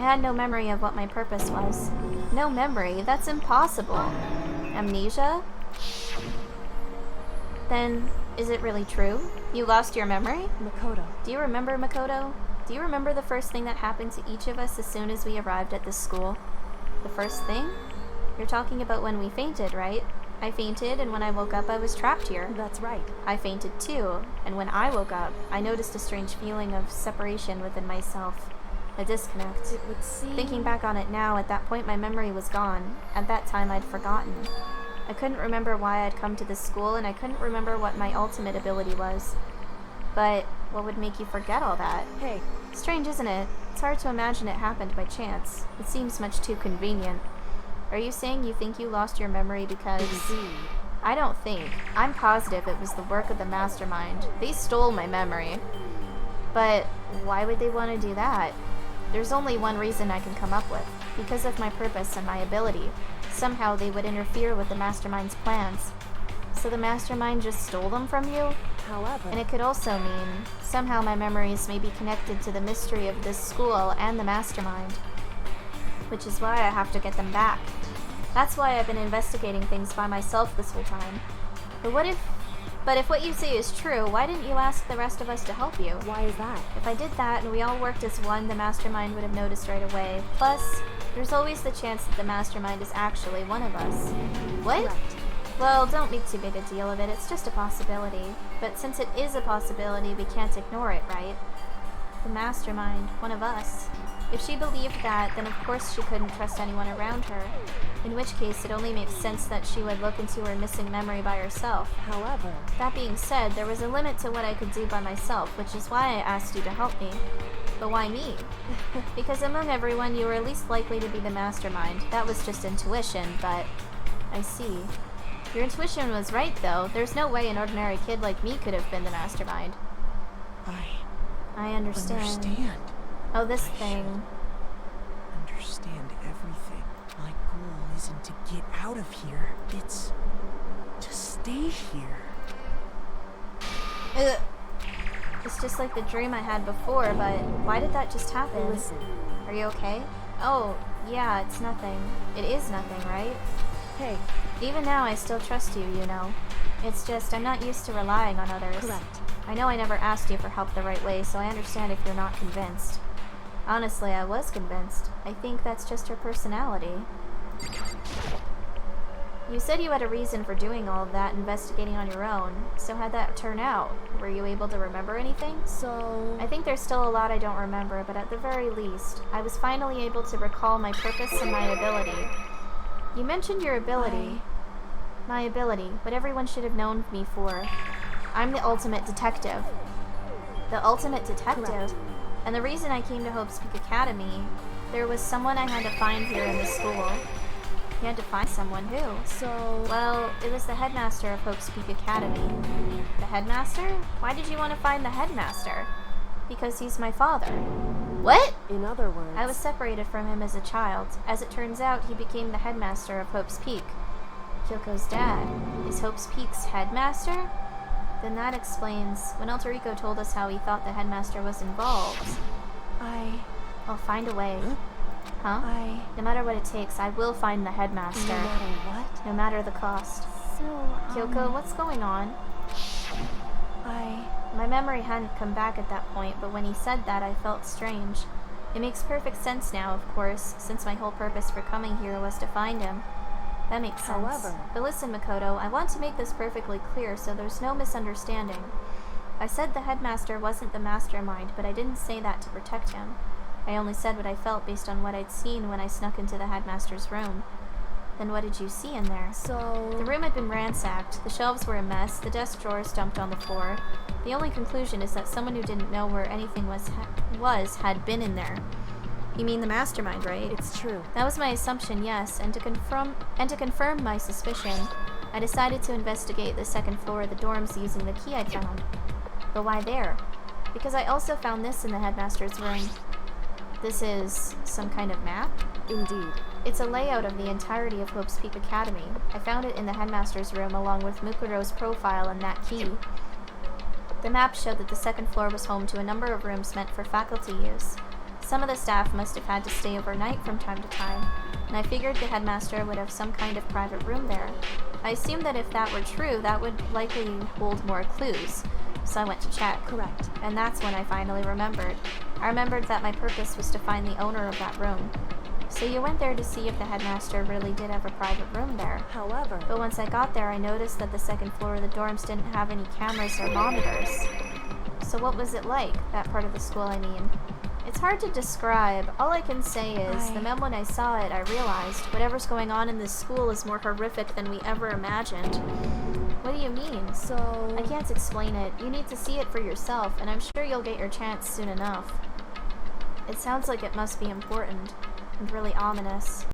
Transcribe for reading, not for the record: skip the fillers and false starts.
I had no memory of what my purpose was. No memory? That's impossible. Amnesia? Then, is it really true? You lost your memory? Makoto. Do you remember, Makoto? Do you remember the first thing that happened to each of us as soon as we arrived at this school? The first thing? You're talking about when we fainted, right? I fainted, and when I woke up, I was trapped here. That's right. I fainted too, and when I woke up, I noticed a strange feeling of separation within myself. A disconnect. It would seem... Thinking back on it now, at that point my memory was gone. At that time I'd forgotten. I couldn't remember why I'd come to this school, and I couldn't remember what my ultimate ability was. But what would make you forget all that? Hey. Strange, isn't it? It's hard to imagine it happened by chance. It seems much too convenient. Are you saying you think you lost your memory because... I don't think. I'm positive it was the work of the mastermind. They stole my memory. But why would they want to do that? There's only one reason I can come up with. Because of my purpose and my ability. Somehow they would interfere with the mastermind's plans. So the mastermind just stole them from you? However... And it could also mean, somehow my memories may be connected to the mystery of this school and the mastermind. Which is why I have to get them back. That's why I've been investigating things by myself this whole time. But if what you say is true, why didn't you ask the rest of us to help you? Why is that? If I did that and we all worked as one, the mastermind would have noticed right away. Plus, there's always the chance that the mastermind is actually one of us. What? Correct. Well, don't make too big a deal of it, it's just a possibility. But since it is a possibility, we can't ignore it, right? The mastermind, one of us. If she believed that, then of course she couldn't trust anyone around her. In which case, it only makes sense that she would look into her missing memory by herself. However... That being said, there was a limit to what I could do by myself, which is why I asked you to help me. But why me? Because among everyone, you were least likely to be the mastermind. That was just intuition, but... I see. Your intuition was right, though. There's no way an ordinary kid like me could have been the mastermind. I understand. Oh, this thing. Understand everything. My goal isn't to get out of here. It's to stay here. It's just like the dream I had before, but why did that just happen? Listen. Are you okay? Oh, yeah, it's nothing. It is nothing, right? Hey. Even now, I still trust you, you know. It's just, I'm not used to relying on others. Correct. I know I never asked you for help the right way, so I understand if you're not convinced. Honestly, I was convinced. I think that's just her personality. You said you had a reason for doing all of that, investigating on your own. So how'd that turn out? Were you able to remember anything? So... I think there's still a lot I don't remember, but at the very least, I was finally able to recall my purpose and my ability. You mentioned your ability. My ability, what everyone should have known me for. I'm the ultimate detective. The ultimate detective? Correct. And the reason I came to Hope's Peak Academy, there was someone I had to find here in the school. You had to find someone who? So... Well, it was the headmaster of Hope's Peak Academy. The headmaster? Why did you want to find the headmaster? Because he's my father. What? In other words... I was separated from him as a child. As it turns out, he became the headmaster of Hope's Peak. Kyoko's dad. Is Hope's Peak's headmaster? Then that explains when Alterico told us how he thought the headmaster was involved. I'll find a way. Huh? No matter what it takes, I will find the headmaster. No matter what? No matter the cost. So, Kyoko, what's going on? My memory hadn't come back at that point, but when he said that, I felt strange. It makes perfect sense now, of course, since my whole purpose for coming here was to find him. That makes sense. However... But listen, Makoto, I want to make this perfectly clear so there's no misunderstanding. I said the headmaster wasn't the mastermind, but I didn't say that to protect him. I only said what I felt based on what I'd seen when I snuck into the headmaster's room. Then what did you see in there? So... The room had been ransacked, the shelves were a mess, the desk drawers dumped on the floor. The only conclusion is that someone who didn't know where anything had been in there. You mean the mastermind, right? It's true. That was my assumption, yes, and to confirm my suspicion, I decided to investigate the second floor of the dorms using the key I'd found. But why there? Because I also found this in the headmaster's room. This is some kind of map? Indeed. It's a layout of the entirety of Hope's Peak Academy. I found it in the headmaster's room along with Mukuro's profile and that key. The map showed that the second floor was home to a number of rooms meant for faculty use. Some of the staff must have had to stay overnight from time to time, and I figured the headmaster would have some kind of private room there. I assumed that if that were true, that would likely hold more clues, so I went to check. Correct. And that's when I finally remembered. I remembered that my purpose was to find the owner of that room. So you went there to see if the headmaster really did have a private room there. However, But once I got there, I noticed that the second floor of the dorms didn't have any cameras or monitors. So what was it like, that part of the school, I mean? It's hard to describe. All I can say is, the moment when I saw it, I realized whatever's going on in this school is more horrific than we ever imagined. What do you mean? so... I can't explain it. You need to see it for yourself, and I'm sure you'll get your chance soon enough. It sounds like it must be important, and really ominous.